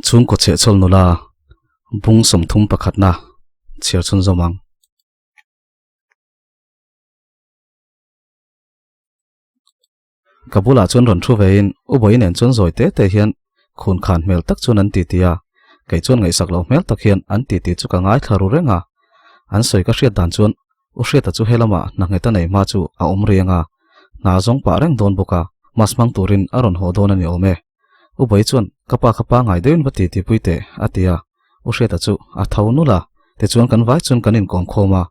chung ko che chol nula bung som thum pakhat na chiar chun zomang kabula chun ron thu vein uboi nen chun zoi te hian khun khan mel tak chun an ti tia kai chun ngai sak lo mel tak hian an ti chu ka ngai tharu renga an soi ka hriat dan chun u hriat chu helama na nge ta nei ma chu a om rianga na zong pa reng don boka masmang turin aron ho don ani ome uboi chun kapa ngai dein vati ti puite atia u hriat chu a thaunu la te chun kan vai chun kanin kom khoma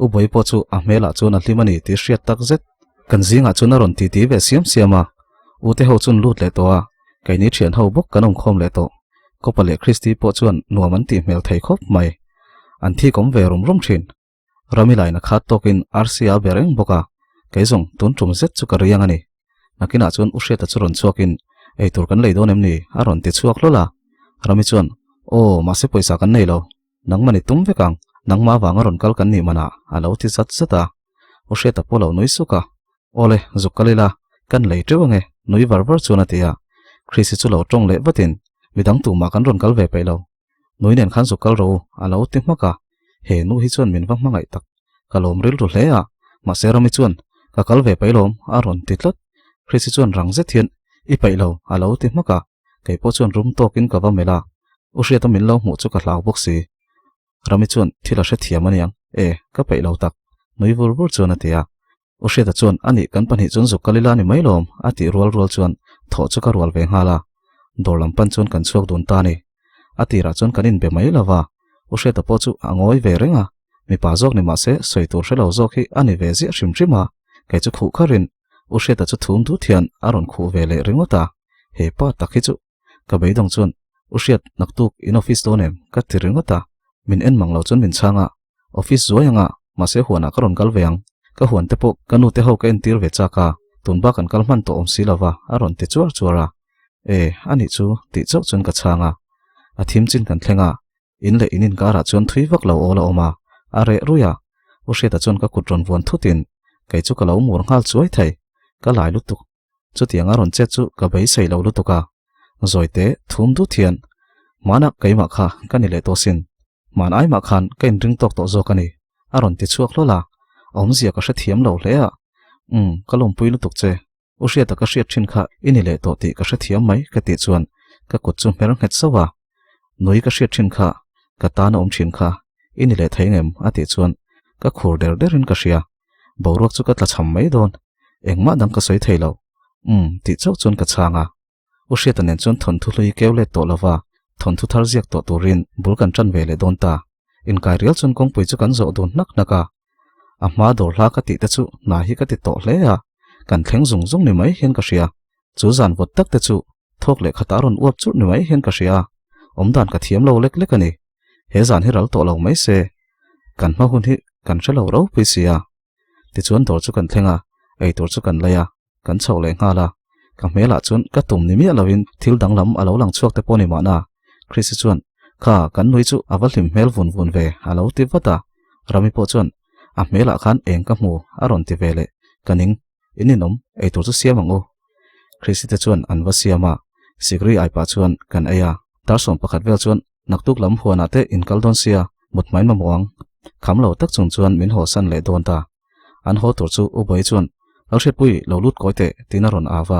uboi po chu a mela chun a hlimani ti hriat tak zet kan zinga chun aron ti ve siama ute ho chun lut le to a kai ni thian ho bok kanong khom le to kopale Christi po chuan nuaman ti mel thei khop mai an thi kom ve rom thin ramilai na khat tokin RCA bereng boka kai zong tun tum zet chu kariang ani nakina chun u hriat churon chuakin ei tur kan leidon emni aron ti chuak lola rami chuan o mase poisa kan nei lo nang mani tum vekang nang ma wang aron kal kan ni mana alo ti sat sata u hriat polo noi suka ole zukalila kan lei tewange noi varvar chuna tia Chrisi chu lo tong le batin midang tu ma kan ron kal ve pe lo noi nen khan zukal ro alo ti maka he nu hi chuan min wang mangai tak kalom ril ru hle a ma se rami chuan ka kal ve pe lom aron ti tlat Chrisi chuan rang ze thian i pe lo alo ti maka kai po chuan rum tokin ka wa mela u hriat min lo mu chu ka hlau bok si rami chuan thila hre thiam aniang e ka pe lo tak noi vur vur chuna tia u hriat chuan ani kan pani chun zukalila ni mailom ati rual chuan tho chu ka rual ve hala dorlam pan chun kan chuak dun ta ni ati ra chun kanin be mai lawa u hriat po chu angoi ve renga mi pa jok ni ma se soi tur hre lo jok hi ani ve zi hrim hrimma kai chu khu kharin u hriat chu thum du thian aron khu ve le ringota he pa takhi chu ka beidong chun u hriat naktuk in office donem ka tiringota min en manglo chun min changa office zoyanga ma se huana karon kal veang ka huan te po kanu te ho ka en tir ve chaka tunba kan kalman to om silawa aron te chuara e ani chu ti chok chun ka changa a thim chin kan thlenga in le inin kara chun thui vak lo ola oma are ruya u hriat chun ka kutron von thutin kai chu ka lo mur ngal chuai thai ka lai lutuk chu tiang aron che chu ka bei sei lo lutuka zoite thum du thian mana kaima kha kani le to sin man ai ma khan kain ring tok to zo kani aron ti chuak lola om zia ka hre thiam lo hle a kalom puilu tuk che u hriat ka hriat thin kha ini le to ti ka hre thiam mai ka ti chuan ka kut chu mer nget sawa noi ka hriat thin kha ka ta na om thin kha ini le thaingem ati chuan ka khur der in ka hria boruak chu ka tla cham mai don engma dang ka soi theilo ti chok chun ka changa u hriat nen chun thon thu hlui kewle to lawa thon thu thar ziak to turin bulkan tran vele don ta in kai rial chun kong pui chu kan zo don nak naka ama dor hla ka ti te chu na hi ka ti to hle a kan thleng zung ni mai hian ka hria chu zan vot tak te chu thok le khataron uap chu ni mai hian ka hria omdan ka thiam lo lek lek ani he zan hi ral to lo mai se kan ma hun hi kan hrelo ro pi sia ti chuan dor chu kan thlenga ei tor chu kan leya kan chho le ngala ka mela chun ka tum ni mi alawin thil danglam alo lang chuak te poni mana Chrisi chuan kha kan nui chu awal hlim mel vun ve alo ti vata rami po chuan a mela khan eng ka mu aron ti vele kaning ininom ei tur chu siamango Chrisi te chuan anwa siama sigri ai pa chuan kan aya tarsom pakhat vel chuan naktuk lam huana te in kaldon sia mutmain ma muang khamlo tak chung chuan min ho san le don ta an ho tur chu uboi chuan alhret pui lo lut koite tinaron awa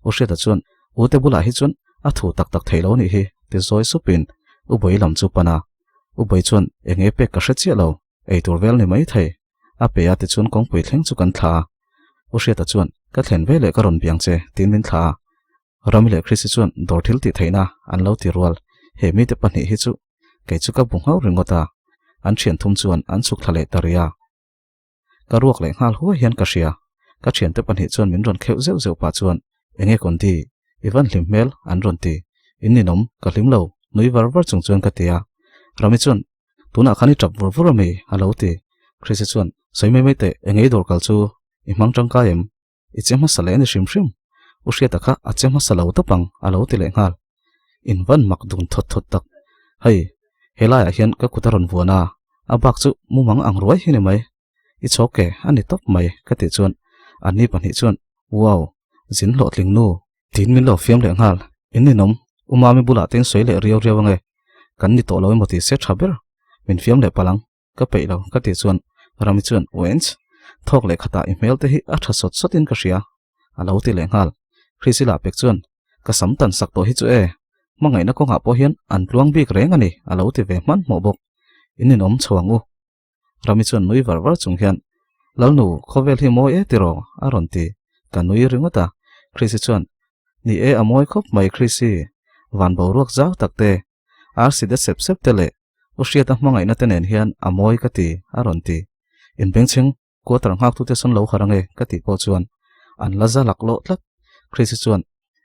u hriat chuan u te bula hi chuan a thu tak theilo ni hi ti zoi supin uboi lam chu pana uboi chuan enge pe ka hre chia lo ei tur vel ni mai thei a pe ya te chuan kong pui thleng chu kan thla u hriat chuan ka thlen vele ka ron biang che tin min thla ramile Chrisi chuan dor thil ti theina an lo ti rual he mi te pani hi chu kai chu ka bung hau ringota an thian thum chuan an chuk thale taria ka ruak le ngal ho hian ka hria ka thian te pani chuan min ron kheu zeu pa chuan enge kon ti ivan hlim mel an ron ti inninom ka hlim lo nui var chung chuan ka tia rami chuan tuna khani trap vur mi alo ti Chrisi chuan soimai mai te enge dor kal chu imang tangka em ichema sale ni shim u hriat kha achema salo to pang alo ti le ngal in van mak dun thot tak hei helai hian ka kutaron vuana abak chu mumang ang roi hi ni mai I choke ani top mai ka ti chuan ani pani chuan wow zin lo tling nu tin min lo fiam le ngal inni nom umami bula ten soi le riau riau nge kan ni to lo moti se thaber min fiam le palang ka pe lo ka ti chuan rami chuan wens thok le khata email te hi a tha sot sotin ka ria alo ti le ngal khrisila pek chuan ka sam tan sak to hi chu e mangai na ko nga po hian an tluang bik reng ani alo ti ve man mo bok inni nom chawang u rami chuan nui var var chung hian lalnu khovel hi mo e tiro aron ti ka nui ringota khrisi chuan ni e amoi khop mai khrisi van bo ruak zau takte ar si de sep sep tele ushia ta mangai na tenen hian amoi ka ti aron ti in benching ko tar ngak tu te son lo kharange ka ti po chuan an laza laklo tlak khrisi chuan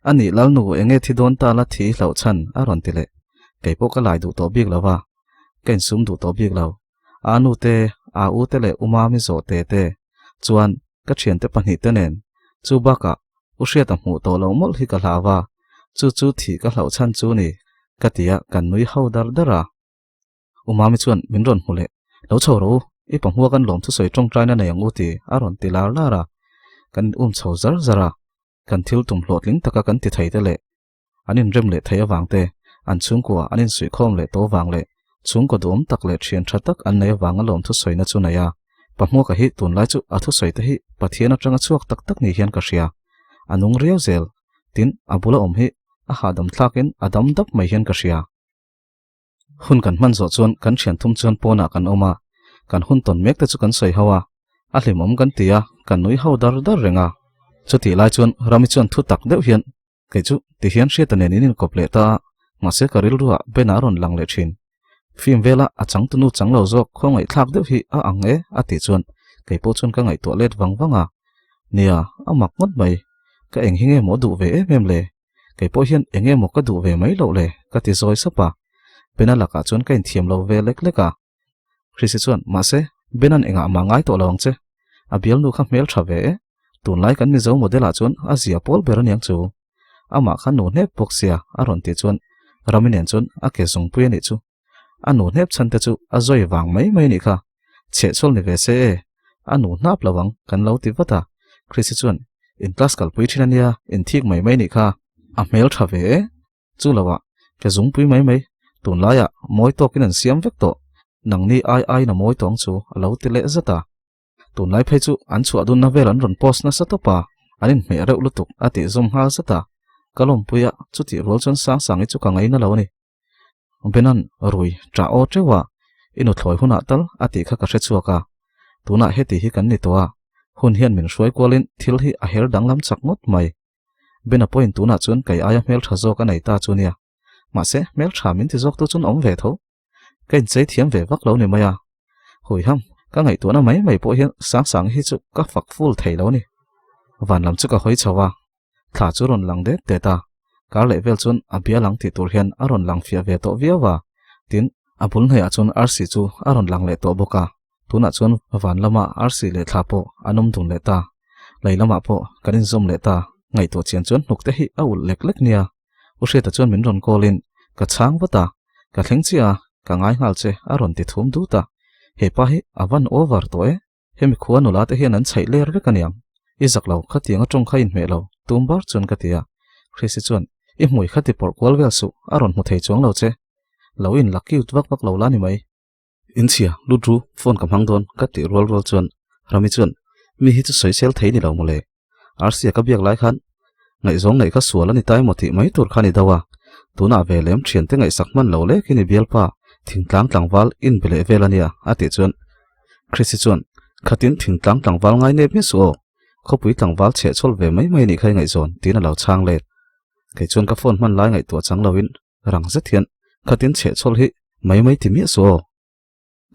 ani lalnu enge thi don ta la thi hlau chan aron ti le keipo ka lai du to bik lawa ken sum du to bik law anu te a u te le umami zo te chuan ka thian te pani te nen chu baka ushia ta mu to lo mol hi ka hlawa chu thi ka hlau chan chu ni ka tia kan nui hau dar dara umami chuan min ron hule lo choro I panghuwa kan lom thu soi trong trai na nayang uti aron ti lar lara kan chho zar zara kan thil tum hlot ling taka kan ti thai te le anin rem le thai awang te an chung kwa anin sui khom le to wang le chung ko dum tak le thian tha tak an nei wang lom thu soi na chu na ya pahmu ka hi tun lai chu a thu soi te hi pathian atanga chuak tak tak ni hian ka ria anung riau zel tin abula hi a hadam thlakin adam dap mai hian ka ria hun kan man zo chuan kan thian thum chuan pona kan oma kan hun ton mek te chu kan soi hawa a hlimom kan tia kan nui hau dar renga chuti lai chuan rami chuan thu tak deuh hian ke chu ti hian hria ta nen in kop le ta ma se karil ruwa benaron lang le thin phim vela a chang tu nu chang lo zok khongai thlak deuh hi a ang e a ti chuan ke po chuan ka ngai to let wanga nia a mak ngot mai ka eng hinge mo du ve em le ke po hian enge mo ka du ve mai lo le ka ti zoi sapa benala ka chuan kain thiam lo ve lek leka Khrisi chuan ma se benan enga mangai to lawng che a bial nu kha mel thave tun lai kan ni zo modela chuan a zia pol beran yang chu ama khan nu ne poksia aron ti chuan raminen chuan a ke zung pui ni chu anu nep chan te chu a zoi wang mai ni kha che chol ni ve se anu nap lawang kan lo ti wata Khrisi chuan in class kal pui thinania in thik mai ni kha a mel thave chu lawa ke zung pui mai tun laia moi to kin an siam vek to nang ni ai na moi tong chu alo ti le zata tun lai phei chu an chu adun na velan ron post na satopa anin me reu lutuk ati zum ha zata kalom puya chuti rol chon sang I chu ka ngai na lo ni benan rui tra o trewa inu thloi huna tal ati kha ka hre chuaka tuna heti hi kan ni towa hun hian min hruai kwalin thil hi a her danglam chakngot mai bena point tuna chun kai aya mel thazo ka nei ta chunia ma se mel tha min ti zok tu chun om ve tho kain chei thiam ve vak lo ni maya hoi ham ka ngai to na mai po hian sang hi chu ka fak full thei lo ni van lam chu ka hoi chawa thla chu ron lang de te ta ka level chun abia lang ti tur hian aron lang fia ve to viawa tin abul nei a chun rc chu aron lang le to boka tuna chun van lama rc le thla po anum dun le ta leilama po kanin zom le ta ngai to chen chun nuk te hi a ul lek nia ushe ta chun min ron kolin ka chang wata ka thlengchia ka ngai ngal che aron ti thum du ta he pa hi avan over to e hemi khuwa nula te hian an chhai ler ve kaniam I zaklo khatianga tong kha in me lo tumbar chun katia Khrisi chuan I hmui khati por kwal vel su aron mu thei chuang lo che lo in lakki utwak lo la ni mai in chia ludru phone kam hang don kati rol chuan rami chuan mi hi chu social thei ni lo mole arsia ka biak lai khan ngai zong nei kha sual ani tai moti mai tur khani dawa tuna velem thian te ngai sakman lo le kini bialpa thingtlang tlangwal in bele velania ati chuan Khrisi chuan khatin thingtlang tlangwal ngai ne mi su khopui tlangwal che chol ve mai ni khai ngai zon tin lo chang le ke chuan ka phone man lai ngai to chang lowin rang za thian khatin che chol hi mai ti mi su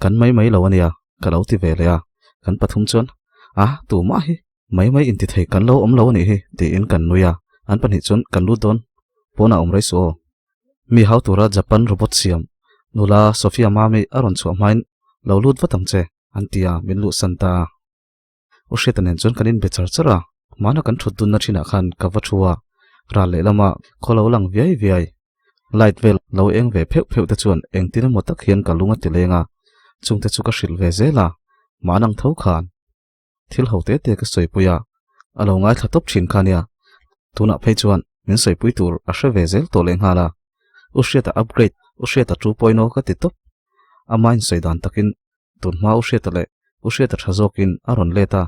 kan mai lo ania ka lo ti ve le a kan pathum chuan tu ma hi mai in ti thei kan lo om lo ni hi ti in kan nuya an pan hi chuan kan lu don pona om rai su mi hau tura Japan robot siam nula Sofia mami aron chu main lo lut watang che antia min lu santa o shetanen chon kanin bechar chara mana kan thut dun na thina khan ka wathua ra le lama kholo lang viai light vel lo eng ve pheu pheu ta chuan eng tin mo tak hian ka lunga ti lenga chung te chu ka hril ve zela manang tho khan thil hote te ka soipuya alo ngai thatop thin khania tuna phei chuan min soipui tur a hre ve zel to leng hala usheta upgrade usheta 2.0 ka ti top amain soidan takin tunma usheta le usheta thazokin aron leta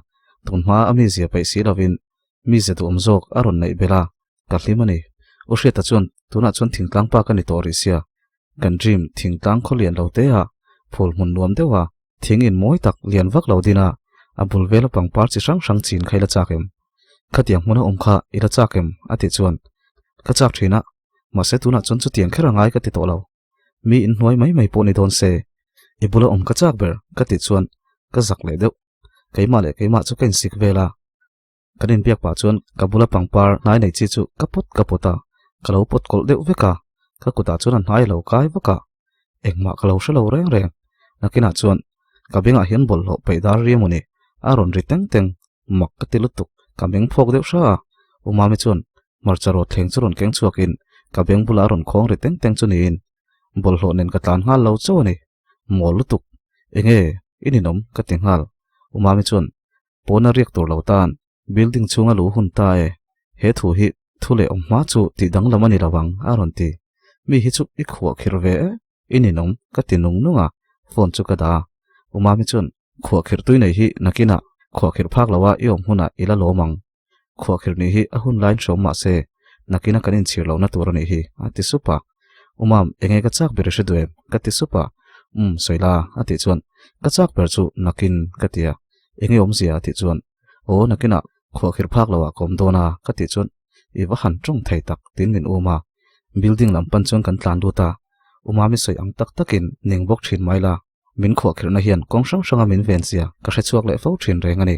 tunma ami zia pai si lovin mi zetu omzok aron nei bela ka hlimani usheta chuan tuna chuan thingtlang pa ka ni tori sia kan dream thingtlang kholian lote a phul mun nuam dewa thingin moi tak lian vak lo dina abul vela pangpar chi sang sang chin khaila chakem khatiang muna omkha ila chakem ati chuan ka chak thina mase tuna chun chu tiang khera ngai ka ti to lo mi in hnuai mai po ni don se ibula om ka chak ber ka ti chuan ka zak le deuh keima chu ken sik vela kanin piak pa chuan kabula pangpar nai nei chi chu kapota kalo pot kol deuh veka ka kuta chuan an hnai lo kai vaka engma kalo shalo reng nakina chuan kabinga hian bol lo peidar riamuni aron ri teng mak ka tilutuk kameng phok deuh sha umami chuan marcharo thleng churon keng chuakin kabeng bula ron khong ri teng chunin bol lo nen ka tlan ngal lo chawni mol lutuk enge ininom ka tinghal umami chuan pona riak tur lo tan building chunga lu hun ta e he thu hi thule omma chu ti dang lamani lawang aron ti mi hi chu i khuwa khirve ininom ka tinung nunga phone chu ka da umami chuan khuwa khir tui nei hi nakina khuwa khir phak lawa i om huna ila lomang khuwa khir ni hi a hun line show ma se nakina kanin chir lo na tur ni hi ati supa umam enge ka chak ber she duem ka ti supa soila ati chuan ka chak ber chu nakin katia enge om zia ati chuan o nakina khuwa khir phak lawa kom dona ka ti chuan i wa han trung thei tak tin min uma building lampan chuan kan tlan du ta umami soi ang takin ning bok thin maila min khuwa khir na hian kong sang min ven sia ka hre chuak le fo thin reng ani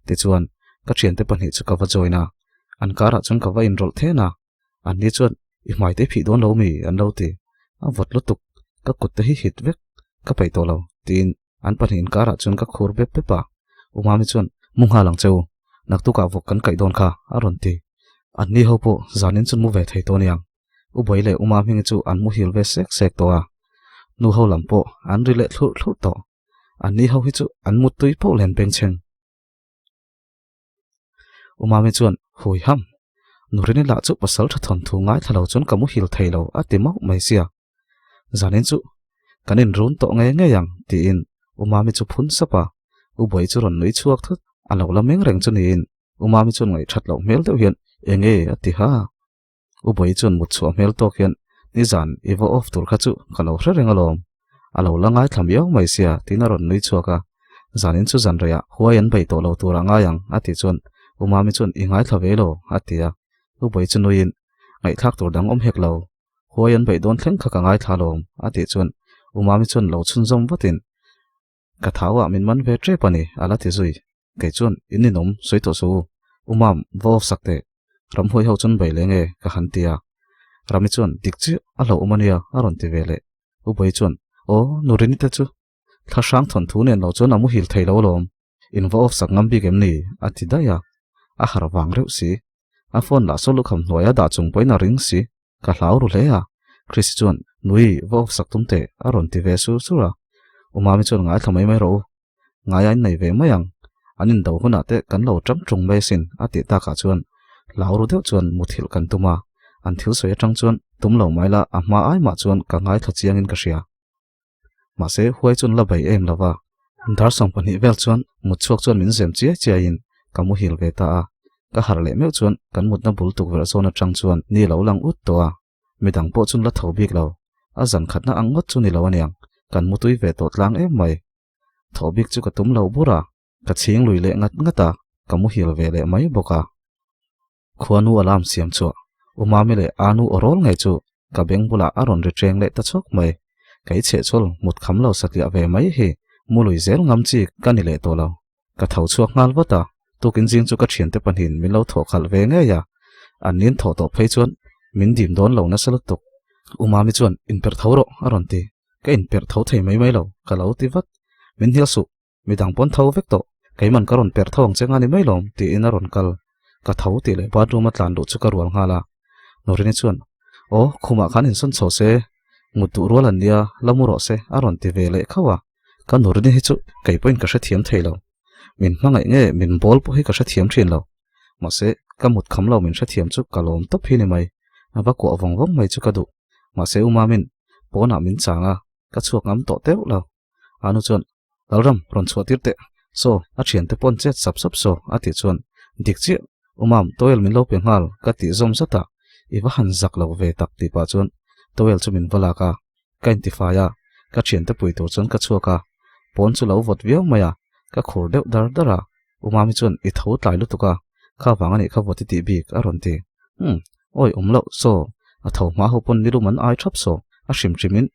ti chuan ka thian te pani chu ka wa joina an kara chun ka wa in rol the na an ni chuan i mai te phi don lo mi an lo ti a vot lutuk ka kut te hi hit vek ka pai to lo tin an pani in kara chun ka khur be pe pa umami chuan mungha lang cheu nak tu ka vok kan kai don kha aron ti an ni ho po zanin chun mu ve thei to niang u boile umam hing chu an mu hil ve sek to a nu ho lam po an rile thlu to an ni ho hi chu an mu tui po len peng cheng umami chuan hui ham nurini la chu pasal tha thon thu ngai thalo chun kamu hil thei lo ati mau mai sia zanin chu kanin run to nge yang ti in umami chu phun sapa u boi chu ron nui chuak thut alo lameng reng chu nin umami chun ngai that lo mel deuh hian enge ati ha u boi chun mut chu mel to hian ni zan evo off tur kha chu kalo hre reng alom alo langai thamiau mai sia tin ron nui chuaka zanin chu zan ria huayan bai to lo tur anga yang ati chun umami chun ingai thavelo atia u boi chu nuin ngai thak tur dang om hek lo huayan bai don thleng kha ka ngai thalom ati chun umami chun lo chun zom watin ka thawa min man ve tre pani ala ti zui ke chun ininom soito su umam vo sakte ram hoi ho chun bai lenge ka hantia rami chun dikchi alo umania aron ti vele u boi chun o nurini te chu tha sang thon thu nen lo chun amu hil thei lo lom involve sak ngam bi gem ni ati daya a har wang reu si a phone la so lu kham noya da chung poina ring si ka hlau ru le a chris chun nui vo sak tum te aron ti ve su sura umami chun ngai thamai mai ro ngai an nei ve mayang anin do huna te kan lo tram trung mai sin ati ta ka chuan lau ru deuh chuan muthil kan tuma an thil soi atang chuan tum lo maila a ma ai ma chuan ka ngai tha chiang in ka ria ma se huai chun la bai em lawa dar song pani vel chuan mut chuak chuan min zem chia in kamu hil ve ta a ka har le meu chuan kan mut na bul tuk ver zona tang chuan ni lo lang ut to a midang po chun la tho bik lo a zan khat na angot chu ni lo aniang kan mutui ve to tlang em mai tho bik chu ka tum lo bura ka ching lui le ngata kamu hil ve le mai boka khuanu alam siam chu umami le anu orol ngai chu ka beng bula aron ri treng le ta chok mai kai che chol mut kham lo sakya ve mai hi mului zel ngam chi kani le to lo ka thau chuak ngal wata tukin jing chu ka thian te panhin min lo tho khal ve nge ya anin tho to phei chuan min dim don lo na salut tuk umami chuan in per thawro aron ti ka in per thaw thei mai lo ka lo ti vat min hil su midang pon thaw vek to kaiman karon per thawng chengani mai lom ti in aron kal ka thaw ti le bathroom atlan du chu ka rual ngala norini chuan o khuma khan in son cho se mutu ro lan nia lamuro se aron ti vele khawa ka nur ni hi chu kai point ka sha thiam theilo min mangai nge min bol po hi ka sha thiam thin lo ma se ka mut kham lo min sha thiam chu kalom top hi ni mai ava ko awang wang mai chu ka du ma se uma min pona min changa ka chuak ngam to teu lo anu chon dalram ron chuatir te so a thian te pon chet sap so ati chon dik chi umam toel min lo pe ngal ka ti zom zata iwa han zak lo ve tak ti pa chon toel chu min wala ka identifya ka thian te pui to chon ka chuaka pon chu lo vot viau maya ka khur deuh dar dara umami chon I tho tlai lu tuka kha wangani kha voti ti bik aron ti oi umlo so a tho ma ho pon niru man ai thap so a shim chimin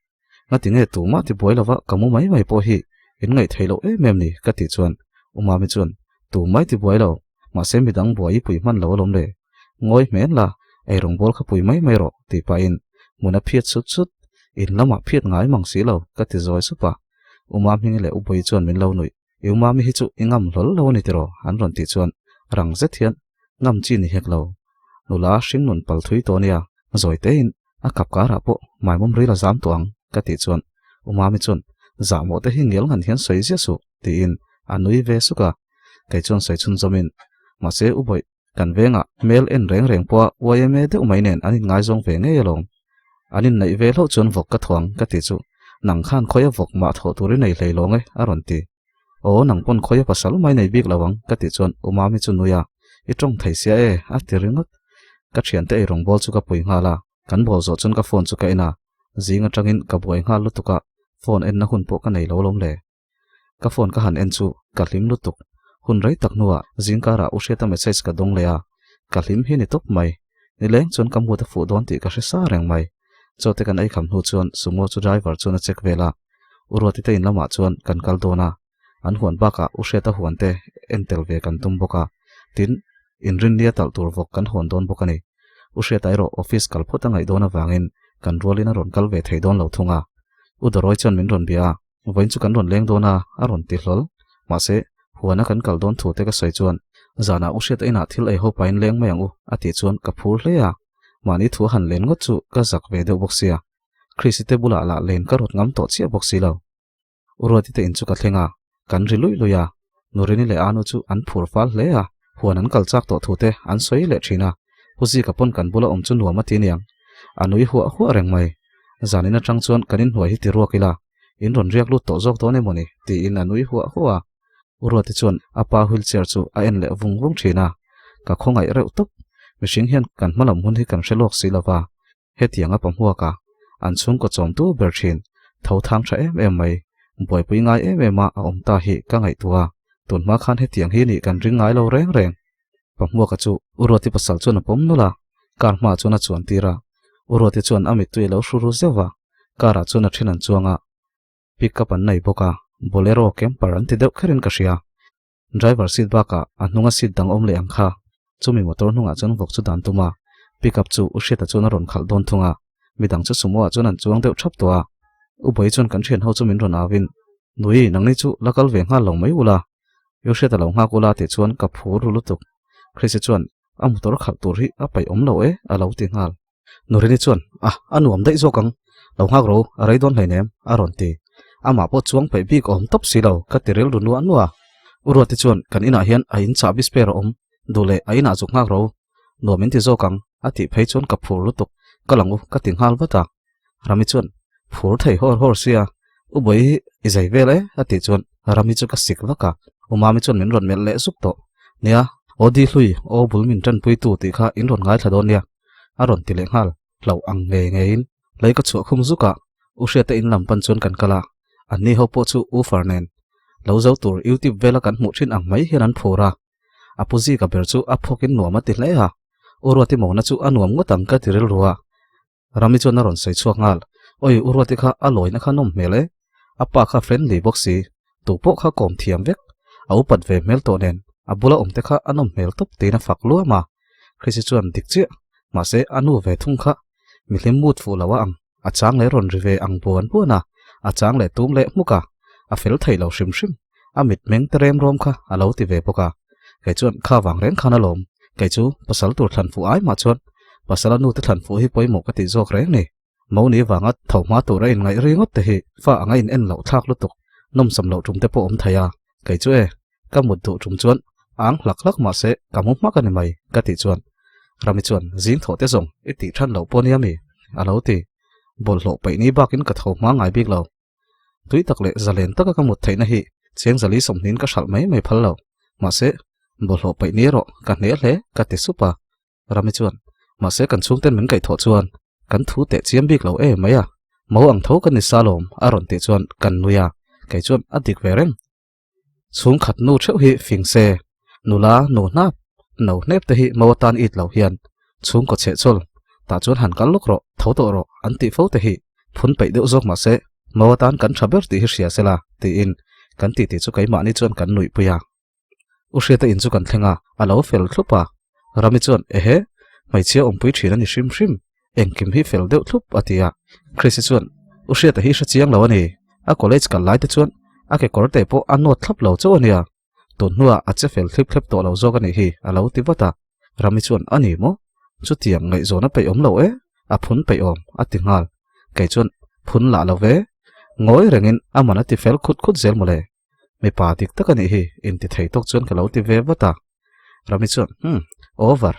ngati nge tu ma ti boilawa kamu mai mai po hi in ngai thailo e mem ni ka ti chuan umami chuan tu mai ti boilo ma se midang boi pui man lo lom le ngoi men la ei rong bol kha pui mai mai ro ti pa in muna phiat sut sut in lama phiat ngai mang si lo ka ti zoi su pa umami le uboi chuan min lo nui umami hi chu ingam lol lo ni tiro an ron ti chuan rang ze thian ngam chi ni hek lo nula hring nun pal thui to nia zoi te in a kap ka ra po mai mom ri la zam tuang ka ti chuan umami chuan za mo te hi ngel ngan hian soi zia su ti in anui ve su ka kai chuan sai chun zomin ma se uboi kan venga mel en reng reng po wayme de umai nen anin ngai zong ve nge yelong anin nei ve lo chuan vok ka thuang ka ti chu nang khan khoya vok ma tho turi nei leilong e aron ti o nang pon khoya pasal mai nei bik lawang ka ti chuan umami chu nuya I trong thai sia e a ti ringot ka thian te rong bol chu ka pui nga la kan bol zo chun ka phone chu ka ina zinga tangin ka boi nga lu tuka phone en na hun po ka nei lo lom le ka phone ka han en chu ka hlim lu tuk hun rei tak nuwa zingkara usheta message ka dong le a ka hlim hi ni top mai ni leng chun kam hu ta fu don ti ka sa reng mai chote kan ai kham hu chuan sumo chu driver chuna check vela urwati te in lama chuan kan kal dona an huan ba ka usheta huan te entel ve kan tum boka tin in rin lia tal tur vok kan hon don bokani usheta ro office kal phota ngai dona wangin kan rolina ron kal ve thei don lo thunga udoroi chon min ron bia voin chu kan ron leng dona aron ti hlol ma se huana kan kal don thu te ka sai chuan zana usheta ina thil ei ho pain leng mayang u ati chuan ka phur hle a mani thu han len ngo chu ka zak ve de boxia khrisite bula la len ka rot ngam to chia boxi lo uroti te in chu ka thlenga kan rilui loya nurini le anu chu an phur fal hle a huan an kal chak to thu te an soi le thina huzi ka pon kan bula om chu nuama ti niang anui huwa huwa reng mai zanina tang chuan kanin huai hi ti ruakila in ron riak lu to jok to ne moni ti in anui huwa huwa uroti chuan apa wheelchair chu a en le vung vung thina ka khongai reuh tok mihring hian kan hmalam hun hi kan hrelok silawa hetianga pamhuwa ka an chung ko chom tu ber thin tho thang tha em mai boi pui ngai em a om ta hi ka ngai tua tun ma khan hetiang hi ni kan ring ngai lo reng reng pamhuwa ka chu uroti pasal chuna pom nula kar ma chuna chuan tira uroti chuan amit tui lo shuru zewa kara chuna thinan chuanga pick up an nei boka bolero camper an ti deuh kherin ka ria driver seat baka anunga seat dang om le ang kha chumi motor nunga chon vok chu dan tuma pickup chu usheta chuna ron khal don thunga midang chu sumo chon an chuang deuh thap towa uboi chon kan thian ho chu min ron awin nui nangni chu lakal ve nga lo mai ula yosheta lo nga kula ti chuan ka phur lutuk khrisi chuan a motor khal tur hi a pai om lo e a lo ti ngal nurini chuan anuam dai zokang lo nga ro a rei don hleinem a ron ti ama po chuang pai bik om top si lo ka tirel runu anwa uroti chuan kan ina hian a in cha bisper om dole a ina zuk ngak ro nomin ti zokang ati phei chon ka phur lutuk kalangu ka tinghal wata rami chuan phur thei hor hor sia uboi izai vele ati chuan rami chu ka sik waka umami chuan min ron mel le zuk to nia odi hlui o bulmin tan pui tu ti kha in ron ngai thadon nia a ron ti le ngal lo ang nge nge in lei ka chu khum zuka usheta in lam pan chuan kan kala ani ho po chu u farnen lo zo tur youtube vela kan mu thin ang mai hian an phura apuji ka ber chu a phokin nuama ti hle a urwati mo na chu anuam ngotang ka tirel ruwa rami chu na ron sei chuak ngal oi urwati kha aloi na khanom mele apa kha friendly boxi tu po kha kom thiam vek au pat ve mel to nen abula omte kha anom mel top te na fak lu ma khrisi chuan dik che ma se anu ve thung kha milim mut fu lawa ang achang le ron rive ang bon buana achang le tum le muka a fel thei lo shim shim amit meng terem rom kha alo ti ve poka kai chuan kha wang reng khana lom kai chu pasal tur thlan fu ai ma chuan pasala nu te than fu hi poimo ka ti jok reng ni mo ni wanga thawma tura in ngai ringot te hi fa anga in en lo thak lutuk nom sam lo tum te po om thaya kai chu e ka mut du tum chuan ang lak ma se kamu ma ka ni mai ka ti chuan rami chuan jing tho te zong i ti than lo pon yami alo ti bol lo pe ni bakin ka thawma ngai bik lo tui tak le zalen taka ka mut theina hi cheng zali somnin ka shal mai phal lo ma se bol lo pe ni ro ka ne le ka ti supa rami chuan ma se kan chung ten min kai tho chuan kan thu te chiam bik lo e maya mo ang tho kan ni salom aron ti chuan kan nuya kai chuan adik vereng chung khat nu theu hi fing se nula no nap no nep te hi mawatan it lo hian chung ko che chol ta chuan han kal lok ro tho to ro an ti fo te hi phun pe deuh zok ma se mawatan kan thaber ti hi sia sela ti in kan ti chu kai ma ni chuan kan nui puya u hriata in chu kan thlenga alo fel thlupa rami chuan ehe mai chia ompui thina ni shrim shrim engkim hi fel deuh thlup atia khrisi chuan u hriata hi hra chiang lo ani a college kal lai te chuan a ke korte po anot thlap lo chu ania ton nuwa a che fel thlip thlep to lo zok ani hi alo ti wata rami chuan ani mo chu tiang ngai zona pe om lo e a phun pe om a tingal kai chuan phun la lo ve ngoi rengin amana ti fel khut khut zel mole me pa dik takani hi in ti thei tok chuan kalau ti ve wata rami chuan over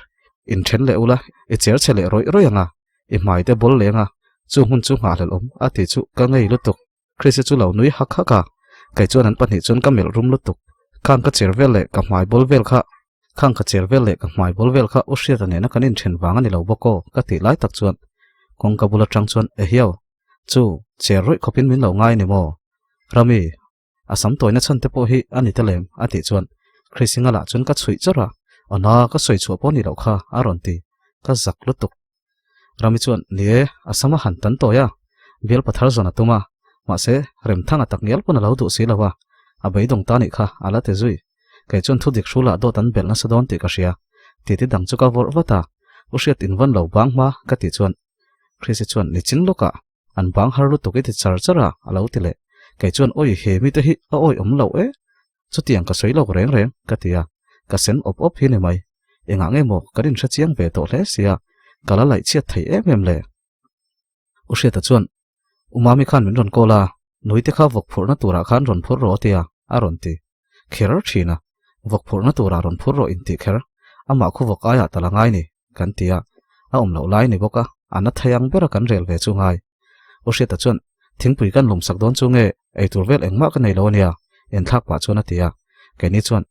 in then le ula e cher chele roi anga e mai te bol lenga chu hun chu nga lel om a ti chu ka ngei lutuk khrisi chu lo nui hak haka kai chuan an pani chuan ka mel rum lutuk khang ka cher vel le ka mai bol vel kha khang ka cher vel le ka mai bol vel kha u hriat ane na kanin then wanga ni lo boko ka ti lai tak chuan kong ka bula tang chuan e hiao chu cher roi khopin min lo ngai ni mo rami asam toina chan te po hi ani telem ati chuan khrisinga la chun ka chui chara ana ka soi chu po ni lo kha aron ti ka zak lutuk rami chuan nie asama han tan to ya vel pathar zona tuma ma se rem thanga tak ngel pon lo du si lawa abei dong ta ni kha ala te zui kai chon thu dik shula do tan bel na sadon ti ka ria ti ti dang chu ka vor wata u hriat in van lo bang ma ka ti chuan khrisi chuan ni chin loka an bang har lu tuki ti char chara alo ti le kai chuan oi he mi te hi a oi om lo e chu tiang ka soi lo reng reng ka tia ka sen op hi ni mai enga nge mo karin sha chiang ve to hle sia kala lai chiat thei em le u hriat ta chuan umami khan min ron kola nuite kha vok phurna tura khan ron phur ro tia aron ti kherar thina vok phurna tura ron phur ro in ti kher ama khu vok aya talangai ni kan tia a om lo lai ni boka ana thayang bera kan rel ve chu ngai u hriat ta chuan thingpui kan lum sak don chu nge ei tur vel engma ka nei lo nia en thak pa chuan atia ke ni chuan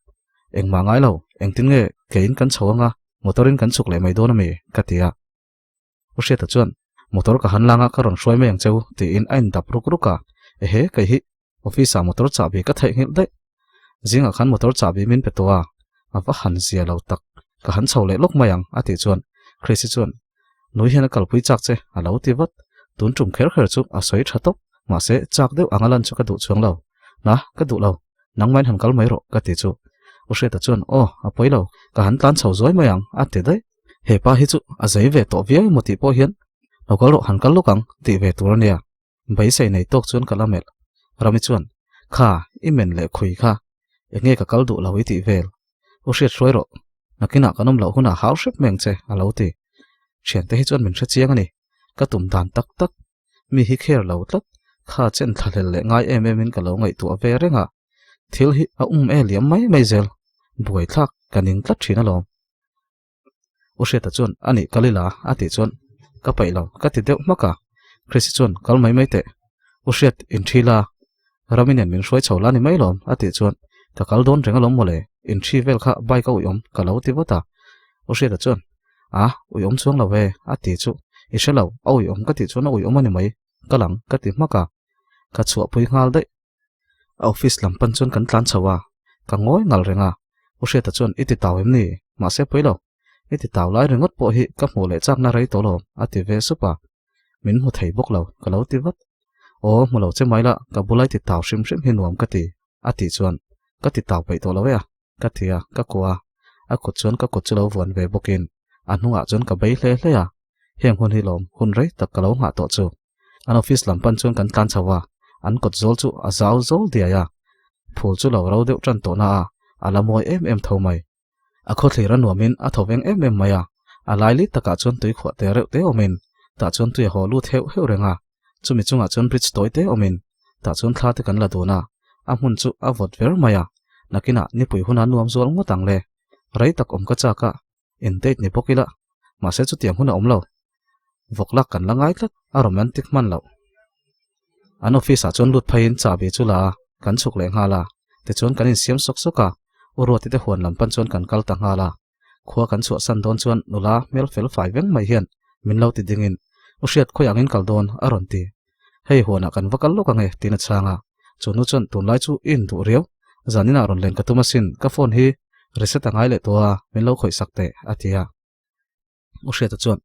engma ngai lo engtin nge kein kan chhawanga motorin kan chuk le mai don mi ka tia u hriat ta chuan motor ka hanlanga ka ron hruai meng cheu ti in ain dap ruk ruka ehe kai hi office a motor chabi ka thai ngil de zinga khan motor chabi min petowa awa han zia lo tak ka han chhole lok mayang ati chuan khrisi chuan noi hian kalpui chak che alo ti wat tun tum kher chu a soi thatop ma se chak deu angalan chu ka du chuang lo na ka du lo nangmain han kal mai ro ka ti chu u hriat ta chuan a poilo ka han tlan chho zoi mayang ati dai he pa hi chu a zai ve to viai moti po hian lokal ro han kal lokang ti ve tur ania bai sei nei tok chuan kalamel rami chuan kha imen le khui kha enge ka kal du lawi ti vel u hriat hroi ro nakina kanom lo huna haw shrep meng che alo ti thian te hi chuan min thra chiang ani ka tum dan tak tak mi hi kher lo tlat kha chen thalel le ngai em in ka lo ngai tu ave renga thil hi a e liam mai zel buai thak kaning tlat thina lo u hriat ta chuan ani kalila ati chuan ka pailo ka ti deuh maka khrisi chuan kal mai te u hriat in thila raminen min hroi chhola ni mai lom ati chuan ka kal don renga lom mole in thi vel kha bai ka uyom ka lo ti wata u hriat ta chuan uyom chuang lo ve ati chu i shelo uyom ka ti chuan uyom ani mai kalang ka ti maka ka chuwa pui ngal dei office lampan chuan kan tlan chawa ka ngoi ngal renga u hriat ta chuan iti tawem ni ma se poilo iti taw lai ringot po hi ka hmu le chak na rei to lo ati ve supa min mu thei bok lo ka lo ti wat mu lo che mai la ka bulai ti taw shrim shrim hi nuam ka ti ati chuan ka ti taw pe to lo ya ka thia ka kwa a kut chuan ka kut chu lo von ve bokin anunga chuan ka bei hle ya heng hun hi lom hun rei tak ka lo nga to chu an office lampan chuan kan tlan chawa an kot zol chu a zau zol dia ya phul chu lo ro deuh tran to na ala moi em thomai a kho thleira nuamin a thoveng em maya alai li taka chon tui khwa te reuh te omin ta chon tui ho lu theu heu renga chumi chunga chon bridge toi te omin ta chon thla te kan la dona a hmun chu a vot ver maya nakina ni pui huna nuam zol ngotang le rai tak om ka cha ka in date ni pokila ma se chu tiang huna omlo voklak kan langai tlat a romantic man lo an office a chon lut phain cha be chula kan chuk le nga la te chon kan in siam sok soka uro ti te huan lam pan chon kan kal ta nga la khua kan chu san don chon nula mel fel fai veng mai hian min lo ti dingin ushiat khoyang in kal don aron ti hei huana kan vakal lo ka nge tina changa chunu chon tun lai chu in du riau zanina ron len ka tumasin ka phone hi reset angai le towa min lo khoi sakte atia ushiat chon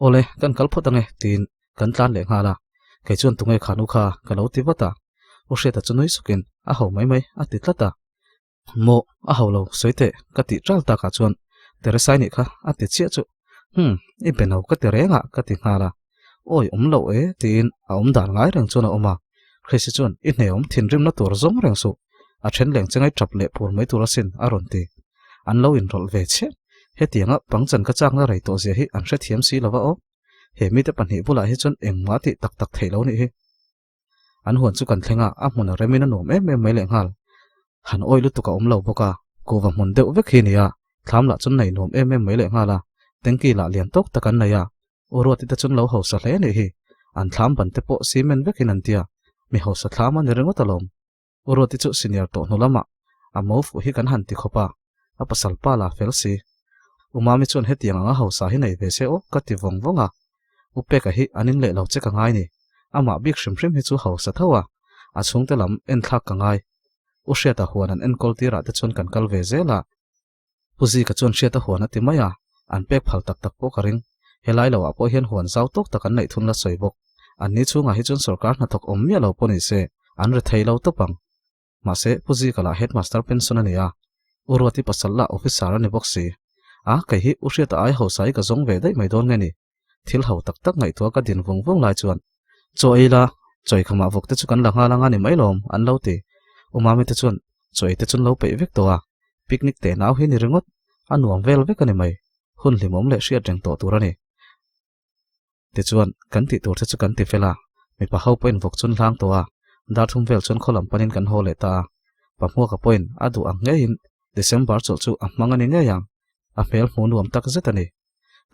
ole kan kal phot ange tin kan tlan le nga la kai chon tungai khanu kha ka lo ti wata ushiat chunui sukin a ho mai mai ati tlata mo a ho lo soite ka ti tral ta ka chon teresai ni kha ati chia chu I benau ka ti renga ka ti nga la oi lo e tin a dal ngai reng chona oma khesi chon I ne thin rim na tur zong reng su a then leng chengai trap le pur mai turasin aron ti an lo in rol ve che he tianga pangchan ka chak na rai to je hi an hre thiam si lawa o he mi te panhi bula hi chon engma ti tak tak theilo ni hi an huan chu kan thlenga a hmun a remina nom em mai le ngal han oi lu tuka lo boka ko wa hmun deuh vek hi nia thlam la chon nei nom em mai le ngala tengki la lian tok takan na ya oro ti ta chon lo ho sa hle ni hi an thlam ban te po cement vek in an tia mi ho sa thlama ni rengo talom oro ti chu senior to nolama a mo fu hi kan han ti khopa a pasal pa la fel si umami chon he tianga ho sa hi nei ve se o ka ti vong vonga upe ka hi anin le lo che ka ngai ni ama big shrim shrim hi chu ho sa thawa a chung te lam en thak ka ngai u hriata huan an en kol tira te chon kan kal ve zela puzi ka chon hriata huan ati maya an pek phal tak tak po karing helai lo a po hian huan zau tok takan nei thun la soibok an ni chunga hi chon sarkar na thok om mia lo poni se an re thei lo to pang ma se puzi kala headmaster pension ania urwati pasalla officer ani boxi a kai hi u hriata ai ho sai ka zong ve dai mai don nge ni thil ho tak tak ngai thua ka din vung vung lai chuan choila choi khama vok te chu kan langa ni mai lom an lo ti umami te chun choi te chun lo pe vek to a picnic te naw hi ni ringot anuam vel vek ani mai hun limom le hriat reng to turani te chuan kan ti tur te chu kan ti fela mi pa ho point vok chun hlang to a dar thum vel chun kholam panin kan ho le ta pa hmu ka point adu ang nge in december chol chu a mangani nge yang a mel hmu nuam tak zetani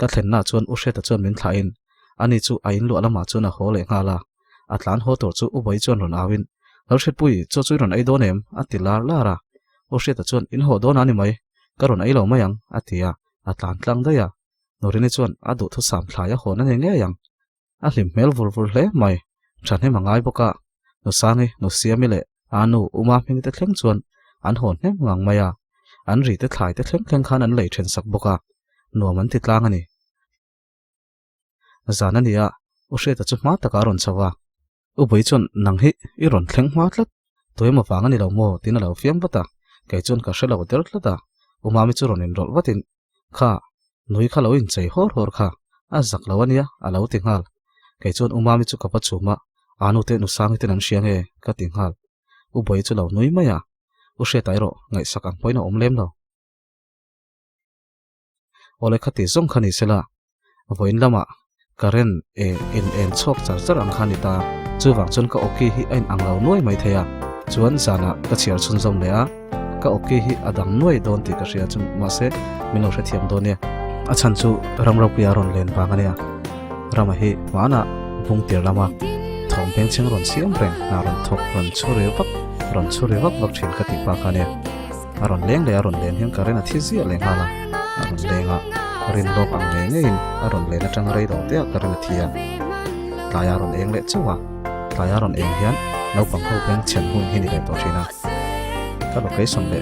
ka thlenna chuan u hre ta chuan min thla in ani chu a in lu alama chun a ho le ngala atlan ho tor chu u boi chuan ron awin lalshet pui cho chui ron ai donem atilar lara o hriat ta chuan in ho don ani mai ka ron ai lo mayang atia atlan tlang da ya norini chuan adu thu sam thlaya hona ne nge yang a hlim mel vur vur hle mai than he mangai boka no sangi no siami le anu uma hming te thleng chuan an hon hnem ngang maya an ri te thlai te thleng khan an lei then sak boka nuam an ti tlang ani zanania o hriat ta chu ma taka ron chawa u boi chon nang hi I ron thleng hma tlat toima wang ani lo mo tin lo fiam bata kai chon ka hrelo der tlata umami chu ron in rol watin kha nui kha lo in chei hor hor kha a zak lo ania a lo ti ngal kai chon umami chu ka pa chuma anu te nu sang te nan hriang e ka ti ngal u boi chu lo nui maya u hre tai ro ngai sakang poina omlem lo ole khati zong khani sela voin lama karen en chok char ang khani ta chuwang chon ka oki hi ain anglo noi mai theya chuan sana ka chiar chun zom le a ka oki hi adang noi don ti ka ria chum ma se mino hre thiam do ne a chan chu ramro pia ron len wang ania rama hi mana bung tir lama thom peng cheng ron siam reng na ron thok ron chhure wak wak thin ka ti pa ka ne aron leng le aron len hian karen a thizi a leng hala aron lenga rin lok ang le ngein aron len atang rei do te karen a thia taya ron eng le chuwa taya ron eng hian no pang ho peng chen hun hi ni le to thina ka lo kai som le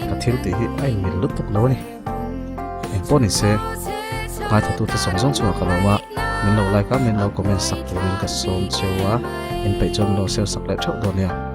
ka thil ti hi ai mil lut tuk lo ni en poni se ngai thu te som zong chuwa ka lo wa min lo like ka min lo comment sak tu rin ka som chewa in pe chom lo sel sak le thau do nia